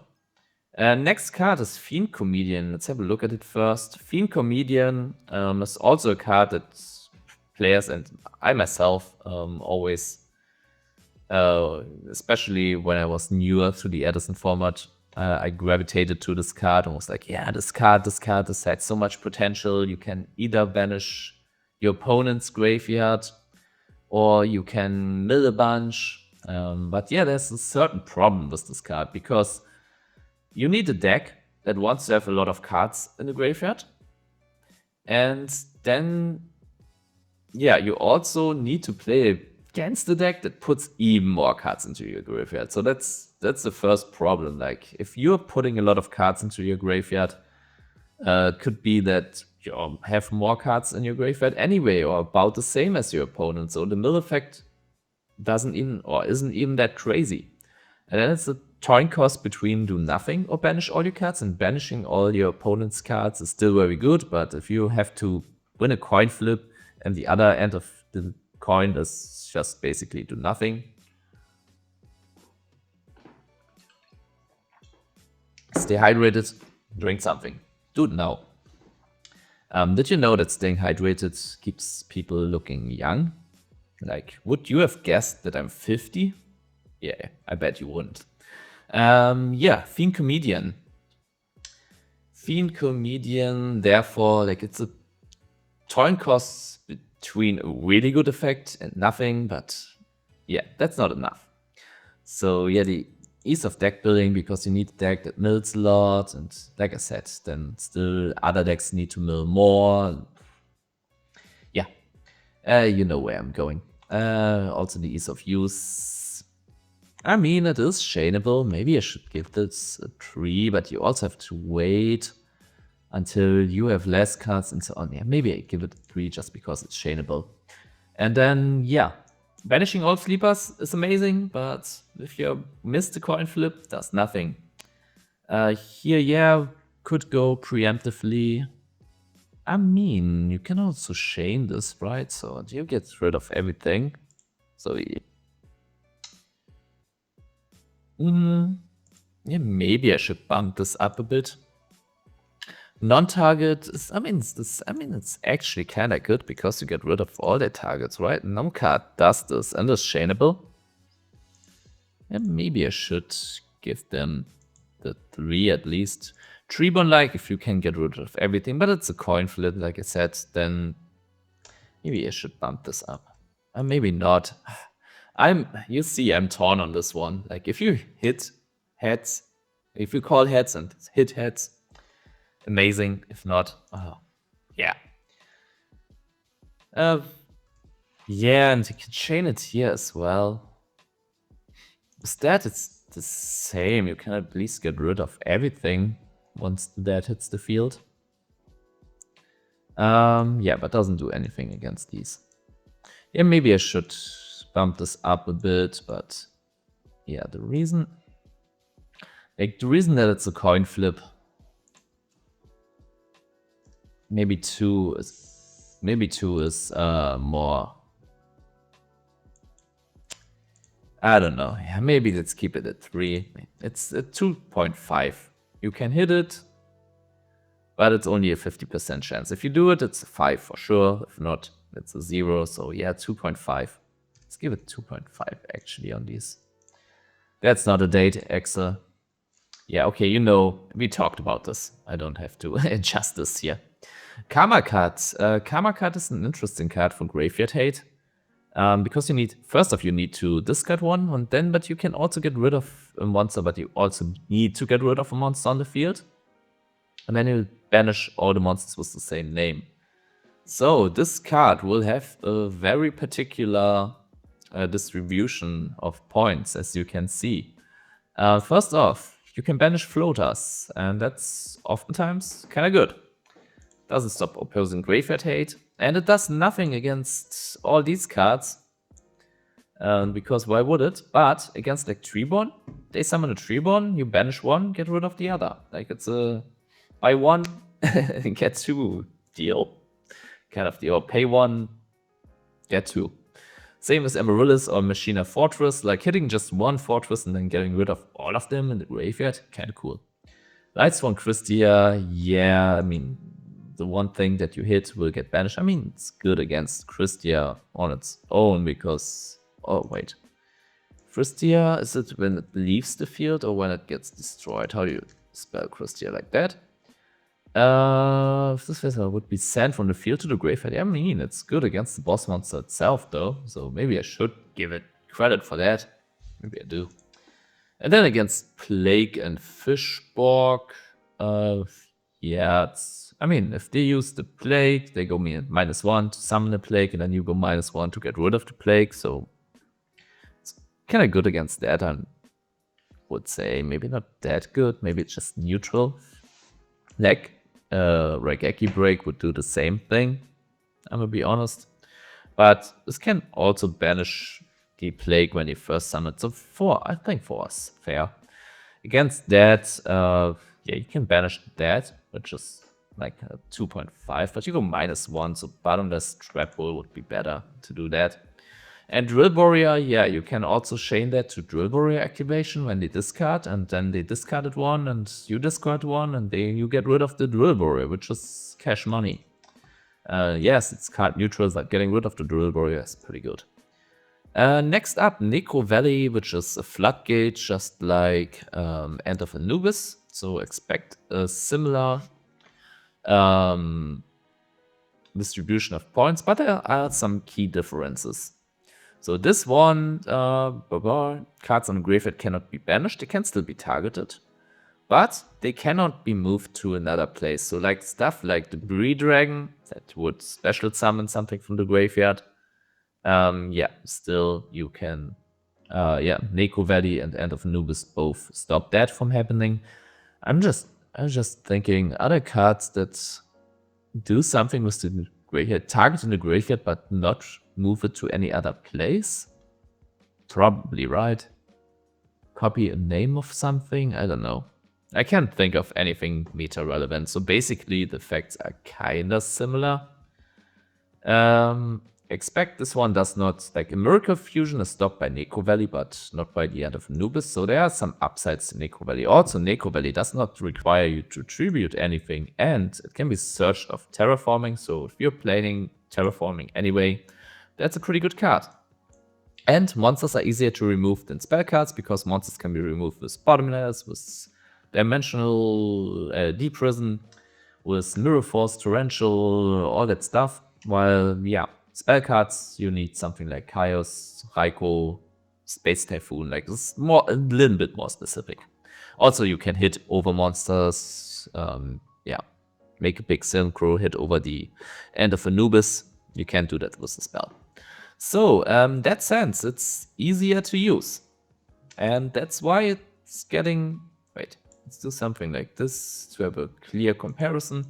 Next card is Fiend Comedian. Let's have a look at it first. Fiend Comedian is also a card that players and I myself always, especially when I was newer to the Edison format, I gravitated to this card and was like, yeah, this card has had so much potential. You can either banish your opponent's graveyard or you can mill a bunch. But yeah, there's a certain problem with this card because you need a deck that wants to have a lot of cards in the graveyard. And then, yeah, you also need to play against the deck that puts even more cards into your graveyard. So that's the first problem. Like, if you're putting a lot of cards into your graveyard, could be that you have more cards in your graveyard anyway, or about the same as your opponent. So the mill effect isn't even that crazy. And then it's a coin cost between do nothing or banish all your cards, and banishing all your opponent's cards is still very good, but if you have to win a coin flip and the other end of the coin is just basically do nothing. Stay hydrated, drink something. Do it now. Did you know that staying hydrated keeps people looking young? Like, would you have guessed that I'm 50? Yeah, I bet you wouldn't. Yeah, Fiend Comedian. Fiend Comedian, therefore, like, it's a coin cost between a really good effect and nothing, but yeah, that's not enough. So yeah, the ease of deck building, because you need a deck that mills a lot, and like I said, then still other decks need to mill more. Yeah, you know where I'm going. Also the ease of use. I mean, it is chainable. Maybe I should give this a 3, but you also have to wait until you have less cards and so on. Yeah, maybe I give it a 3 just because it's chainable. And then, yeah, banishing all sleepers is amazing, but if you miss the coin flip, does nothing. Here, yeah, could go preemptively. I mean, you can also chain this, right? So you get rid of everything. So yeah, maybe I should bump this up a bit. Non-target is, it's actually kind of good because you get rid of all their targets, right? No card does this and is chainable. And maybe I should give them the 3 at least. Treebone-like if you can get rid of everything, but it's a coin flip, like I said, then maybe I should bump this up. Maybe not. You see, I'm torn on this one. Like, if you hit heads, if you call heads and hit heads, amazing. If not, yeah. Yeah, and you can chain it here as well. With that, it's the same. You can at least get rid of everything once that hits the field. Yeah, but doesn't do anything against these. Yeah, maybe I should bump this up a bit, but yeah, the reason that it's a coin flip, maybe 2 is more. I don't know. Yeah, maybe let's keep it at 3. It's a 2.5. You can hit it, but it's only a 50% chance. If you do it, it's a 5 for sure. If not, it's a 0. So yeah, 2.5. Let's give it 2.5 actually on these. That's not a date, Excel. Yeah, okay, you know, we talked about this. I don't have to adjust this here. Karma Card. Karma Card is an interesting card for Graveyard Hate. Because you need to discard one, and then, but you can also get rid of a monster, but you also need to get rid of a monster on the field. And then you banish all the monsters with the same name. So this card will have a very particular distribution of points, as you can see. First off, you can banish floaters, and that's oftentimes kind of good. Doesn't stop opposing graveyard hate. And it does nothing against all these cards. Because why would it? But against like Treeborn, they summon a Treeborn, you banish one, get rid of the other. Like it's a buy one, get two deal. Kind of deal. Pay one, get two. Same as Amaryllis or Machina Fortress, like hitting just one fortress and then getting rid of all of them in the graveyard. Kinda cool. Lightsworn Christia, yeah, I mean, the one thing that you hit will get banished. I mean, it's good against Christia on its own because... Oh, wait. Christia, is it when it leaves the field or when it gets destroyed? How do you spell Christia like that? If this vessel would be sent from the field to the graveyard, I mean, it's good against the boss monster itself, though. So maybe I should give it credit for that. Maybe I do. And then against Plague and Fishborg, yeah, it's... I mean, if they use the Plague, they go -1 to summon the Plague, and then you go -1 to get rid of the Plague, so... It's kind of good against that, I would say. Maybe not that good, maybe it's just neutral. Like, Raigeki Break would do the same thing, I'm gonna be honest. But this can also banish the Plague when you first summon it. So 4, I think 4 is fair. Against that, yeah, you can banish that, which is like 2.5, but you go -1, so Bottomless Trap Bull would be better to do that. And Drill Warrior, yeah, you can also chain that to Drill Warrior activation when they discard, and then they discarded one, and you discard one, and then you get rid of the Drill Warrior, which is cash money. Yes, it's card neutral, but getting rid of the Drill Warrior is pretty good. Next up, Necro Valley, which is a floodgate, just like End of Anubis. So expect a similar distribution of points, but there are some key differences. So this one, cards on the graveyard cannot be banished. They can still be targeted, but they cannot be moved to another place. So like stuff like the Bree Dragon that would special summon something from the graveyard. Yeah, still you can, yeah, Necro Valley and End of Anubis both stop that from happening. I'm just thinking other cards that do something with the graveyard, target in the graveyard, but not move it to any other place. Probably right. Copy a name of something. I don't know. I can't think of anything meta relevant. So basically, the effects are kinda similar. Expect this one does not, like a Miracle Fusion is stopped by Necro Valley, but not by the End of Anubis, so there are some upsides to Necro Valley. Also, Necro Valley does not require you to tribute anything, and it can be searched of terraforming, so if you're playing terraforming anyway, that's a pretty good card. And monsters are easier to remove than spell cards, because monsters can be removed with Bottomless, with Dimensional Deprison, with Mirror Force, Torrential, all that stuff, while, yeah, spell cards, you need something like Caius, Ryko, Space Typhoon, like this more, a little bit more specific. Also, you can hit over monsters, yeah, make a big Synchro, hit over the End of Anubis. You can't do that with the spell. So, that sense, it's easier to use. And that's why it's getting... Wait, let's do something like this to have a clear comparison.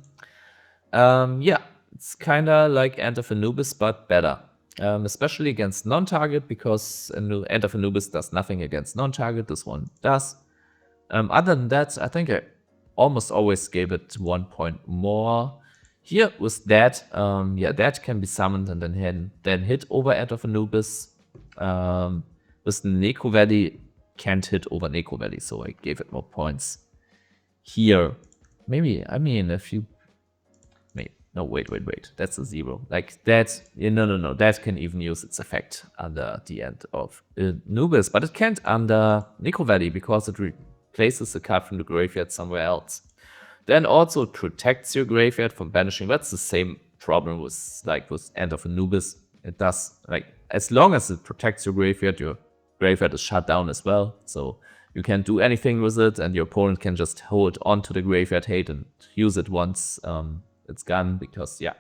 Yeah, it's kinda like End of Anubis, but better. Especially against non-target, because End of Anubis does nothing against non-target, this one does. Other than that, I think I almost always gave it 1 point more. Here with that, yeah, that can be summoned and then hit over End of Anubis. With Necro Valley, can't hit over Necro Valley, so I gave it more points. Here, maybe, I mean, if you... No, wait, that's a 0. Like that, no, that can even use its effect under the End of Anubis, but it can't under Necro Valley because it replaces the card from the graveyard somewhere else. Then also it protects your graveyard from banishing. That's the same problem with End of Anubis. It does, like, as long as it protects your graveyard is shut down as well. So you can't do anything with it, and your opponent can just hold on to the graveyard hate and use it once it's gone, because yeah,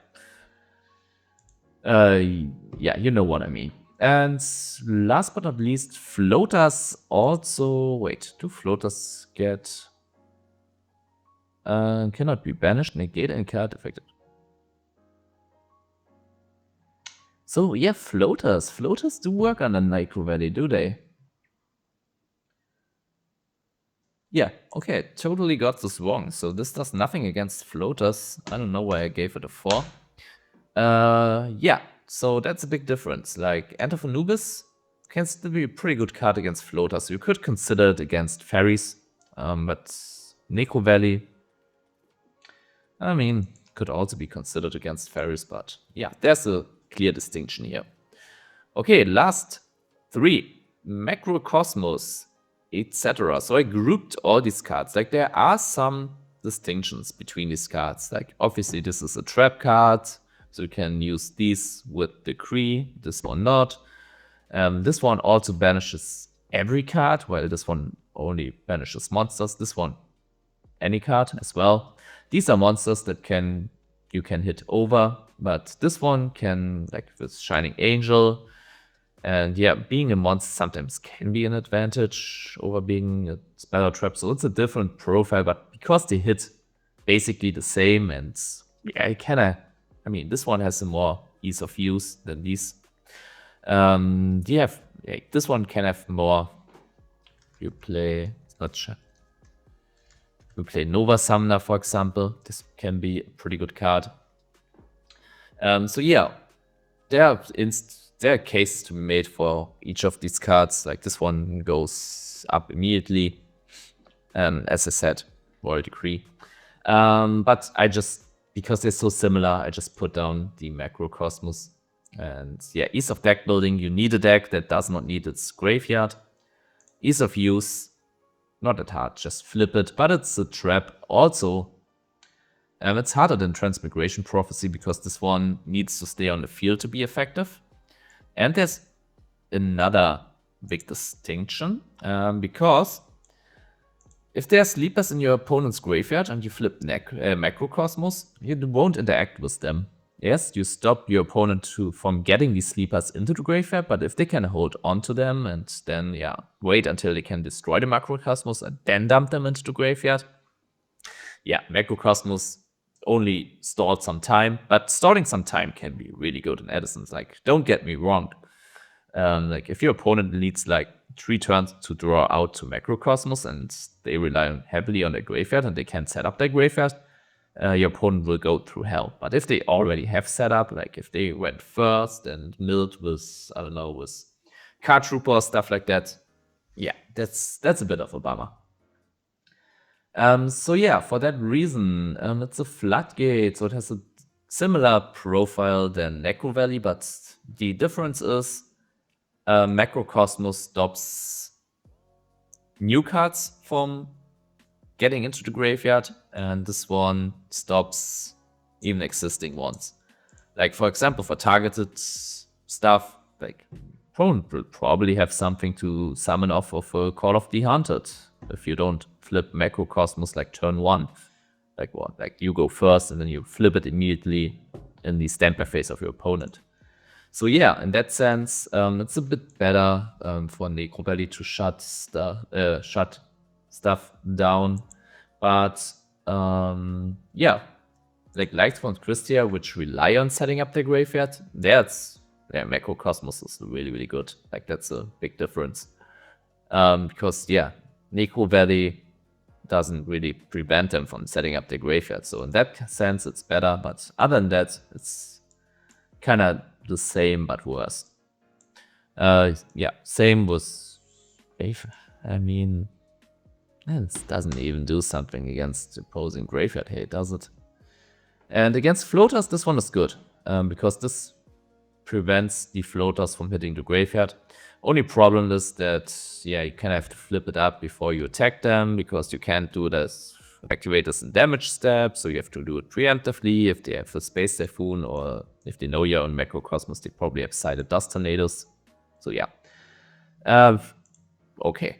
you know what I mean. And last but not least, floaters also... Wait, do floaters get... cannot be banished, negate, and card affected. So yeah, floaters. Floaters do work on the Nitro Valley, do they? Yeah, okay, totally got this wrong. So this does nothing against floaters. I don't know why I gave it a 4. Yeah, so that's a big difference. Like, Enter of Anubis can still be a pretty good card against floaters. You could consider it against fairies, but Necro Valley, I mean, could also be considered against fairies, but yeah, there's a clear distinction here. Okay, last 3. Macrocosmos, etc. So I grouped all these cards. Like, there are some distinctions between these cards. Like, obviously this is a trap card, so you can use these with Decree, this one not. This one also banishes every card, while this one only banishes monsters. This one, any card as well. These are monsters that you can hit over, but this one can, like with Shining Angel. And yeah, being a monster sometimes can be an advantage over being a spell trap. So it's a different profile, but because they hit basically the same, and yeah, I mean, this one has a more ease of use than these. This one can have more. You play, you play Nova Summoner, for example. This can be a pretty good card. So yeah, there are cases to be made for each of these cards. Like, this one goes up immediately. As I said, Royal Decree. But because they're so similar, I just put down the Macrocosmos. And yeah, ease of deck building, you need a deck that does not need its graveyard. Ease of use, not that hard, just flip it, but it's a trap. Also, it's harder than Transmigration Prophecy because this one needs to stay on the field to be effective. And there's another big distinction, because if there are sleepers in your opponent's graveyard and you flip Macrocosmos, you won't interact with them. Yes, you stop your opponent from getting these sleepers into the graveyard, but if they can hold on to them and then, yeah, wait until they can destroy the Macrocosmos and then dump them into the graveyard, yeah, Macrocosmos only stalled some time, but stalling some time can be really good in Edison's. Like, don't get me wrong. Like, if your opponent needs like 3 turns to draw out to Macrocosmos and they rely heavily on their graveyard and they can't set up their graveyard, your opponent will go through hell. But if they already have set up, like if they went first and milled with, I don't know, with Card Trooper or stuff like that, yeah, that's a bit of a bummer. So yeah, for that reason, it's a floodgate, so it has a similar profile than Necro Valley, but the difference is Macrocosmos stops new cards from getting into the graveyard, and this one stops even existing ones. Like, for example, for targeted stuff, like, opponent will probably have something to summon off of a Call of the Hunted if you don't flip Macrocosmos like turn 1. Like what? Like, you go first and then you flip it immediately in the standby phase of your opponent. So yeah, in that sense, it's a bit better for Necro Valley to shut stuff down. But yeah, like Lightsworn Christia, which rely on setting up their graveyard, Macrocosmos is really, really good. Like, that's a big difference. Because yeah, Necro Valley doesn't really prevent them from setting up their graveyard. So in that sense, it's better. But other than that, it's kind of the same but worse. Yeah, same with Wave. I mean, this doesn't even do something against opposing graveyard hate, does it? And against floaters, this one is good, because this prevents the floaters from hitting the graveyard. Only problem is that, yeah, you kind of have to flip it up before you attack them, because you can't do this, activate this in damage step, so you have to do it preemptively. If they have a Space Typhoon, or if they know you're on Macrocosmos, they probably have Sided Dust Tornadoes. So yeah. Okay.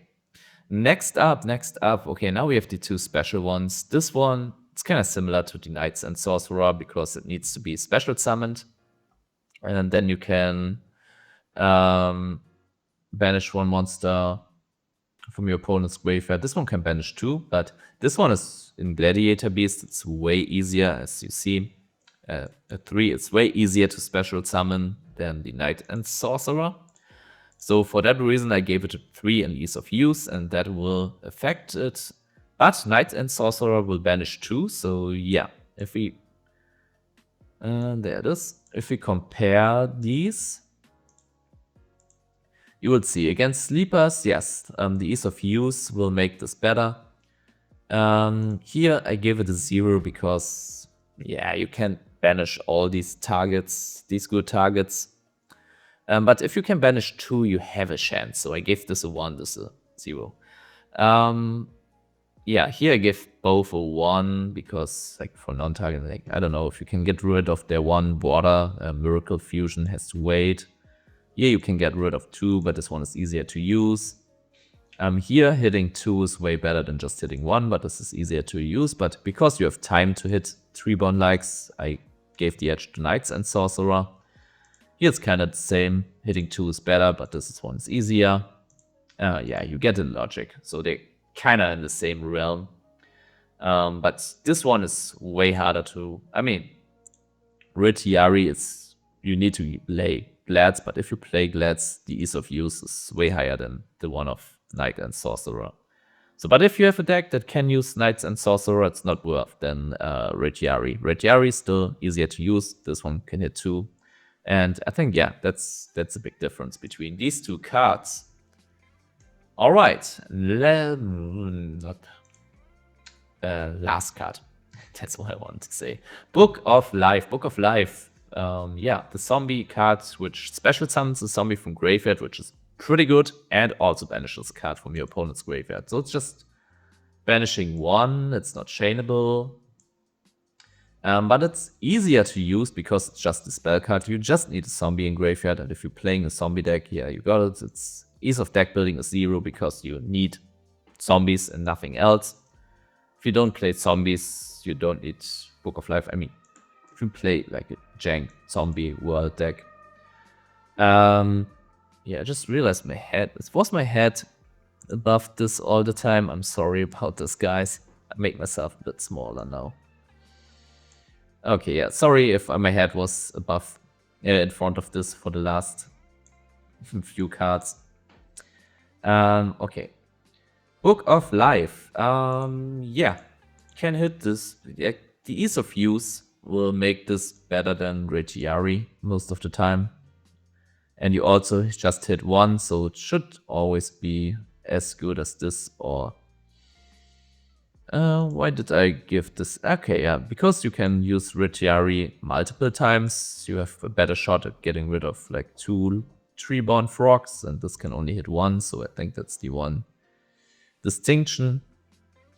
Next up, okay, now we have the 2 special ones. This one, it's kind of similar to the Knights and Sorcerer because it needs to be special summoned. And then you can banish 1 monster from your opponent's graveyard. This one can banish 2, but this one is in Gladiator Beast. It's way easier, as you see. a 3, it's way easier to special summon than the Knight and Sorcerer. So for that reason, I gave it a 3 in ease of use, and that will affect it. But Knight and Sorcerer will banish 2, so yeah. If we... there it is. If we compare these, you will see against Sleepers, yes, the ease of use will make this better. Here I give it a 0 because, yeah, you can banish all these targets, these good targets. But if you can banish 2, you have a chance. So I gave this a 1, this a 0. Yeah, here I give both a 1 because, like, for non-target, like, I don't know, if you can get rid of their 1 border, Miracle Fusion has to wait. Here you can get rid of 2, but this one is easier to use. Here hitting 2 is way better than just hitting 1, but this is easier to use. But because you have time to hit 3 bond likes, I gave the edge to Knights and Sorcerer. Here it's kind of the same. Hitting 2 is better, but this one is easier. Yeah, you get the logic. So they're kind of in the same realm. But this one is way harder to... I mean, Retiari is... You need to play Glads, but if you play Glads, the ease of use is way higher than the one of Knight and Sorcerer. So, but if you have a deck that can use Knights and Sorcerer, it's not worth then Retiari. Retiari is still easier to use. This one can hit 2. And I think, yeah, that's a big difference between these two cards. All right, last card. That's what I wanted to say. Book of Life. Book of Life. Yeah, the zombie card, which special summons a zombie from graveyard, which is pretty good, and also banishes a card from your opponent's graveyard. So it's just banishing 1. It's not chainable. But it's easier to use because it's just a spell card. You just need a zombie in graveyard, and if you're playing a zombie deck, yeah, you got it. It's ease of deck building is 0 because you need zombies and nothing else. If you don't play zombies, you don't need Book of Life. I mean, if you play like a jank zombie world deck. Yeah, I just realized my head. Was my head above this all the time? I'm sorry about this, guys. I make myself a bit smaller now. Okay, yeah, sorry if my head was above, in front of this for the last few cards. Okay. Book of Life. Yeah, can hit this. The ease of use will make this better than Retiari most of the time. And you also just hit 1, so it should always be as good as this, or... why did I give this? Okay, yeah, because you can use Retiari multiple times, you have a better shot at getting rid of like 2 tree-born frogs, and this can only hit 1, so I think that's the one distinction.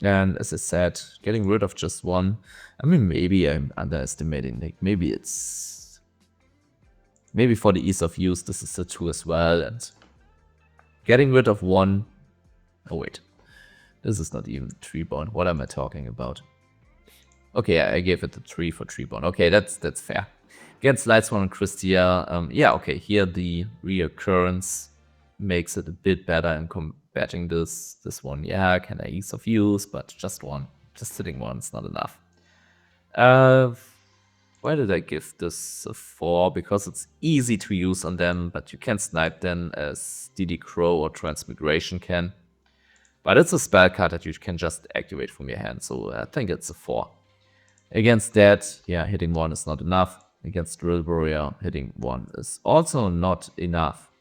And as I said, getting rid of just 1, I mean, maybe I'm underestimating, like maybe it's... Maybe for the ease of use, this is a 2 as well, and getting rid of 1... Oh, wait. This is not even tree-born. What am I talking about? Okay, I gave it a 3 for tree-born. Okay, that's fair. Against Lightsworn and Christia, yeah, okay, here the reoccurrence makes it a bit better in combating this one. Yeah, can I ease of use, but just 1. Just hitting 1 is not enough. Why did I give this a 4? Because it's easy to use on them, but you can snipe them as DD Crow or Transmigration can. But it's a spell card that you can just activate from your hand, so I think it's a 4. Against that, yeah, hitting 1 is not enough. Against Drill Warrior, hitting 1 is also not enough.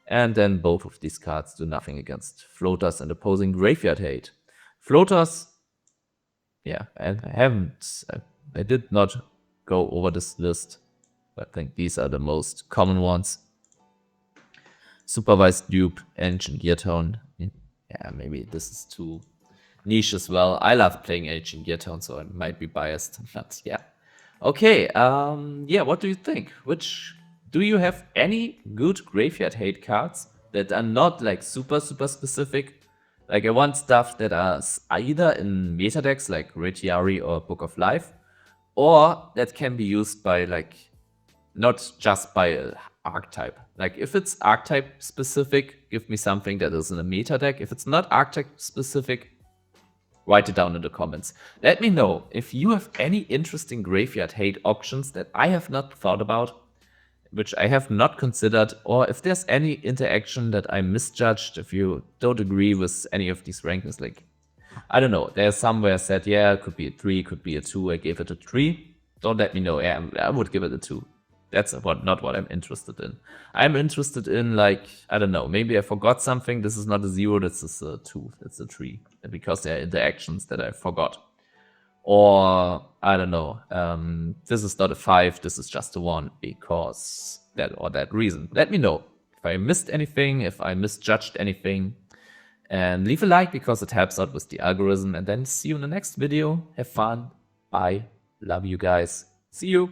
And then both of these cards do nothing against Floaters and opposing Graveyard Hate. Floaters, yeah, I did not go over this list. I think these are the most common ones. Supervised Dupe, Ancient Gear Tone. Yeah, maybe this is too niche as well. I love playing Ancient Gear Tone, so I might be biased. But yeah. Okay, yeah, what do you think? Do you have any good Graveyard Hate cards that are not like super specific? Like I want stuff that are either in meta decks like Retiari or Book of Life, or that can be used by like, not just by a archetype. Like if it's archetype specific, give me something that is in a meta deck. If it's not archetype specific, write it down in the comments. Let me know if you have any interesting graveyard hate options that I have not thought about, which I have not considered, or if there's any interaction that I misjudged, if you don't agree with any of these rankings. Like, I don't know, there's somewhere I said, yeah, it could be a 3, could be a 2, I gave it a 3. Don't let me know, yeah, I would give it a 2. That's not what I'm interested in. I'm interested in, like, I don't know, maybe I forgot something. This is not a 0, this is a 2, it's a 3. Because there are interactions that I forgot. Or, I don't know, this is not a 5, this is just a 1, because that or that reason. Let me know if I missed anything, if I misjudged anything. And leave a like because it helps out with the algorithm. And then see you in the next video. Have fun. Bye. Love you guys. See you.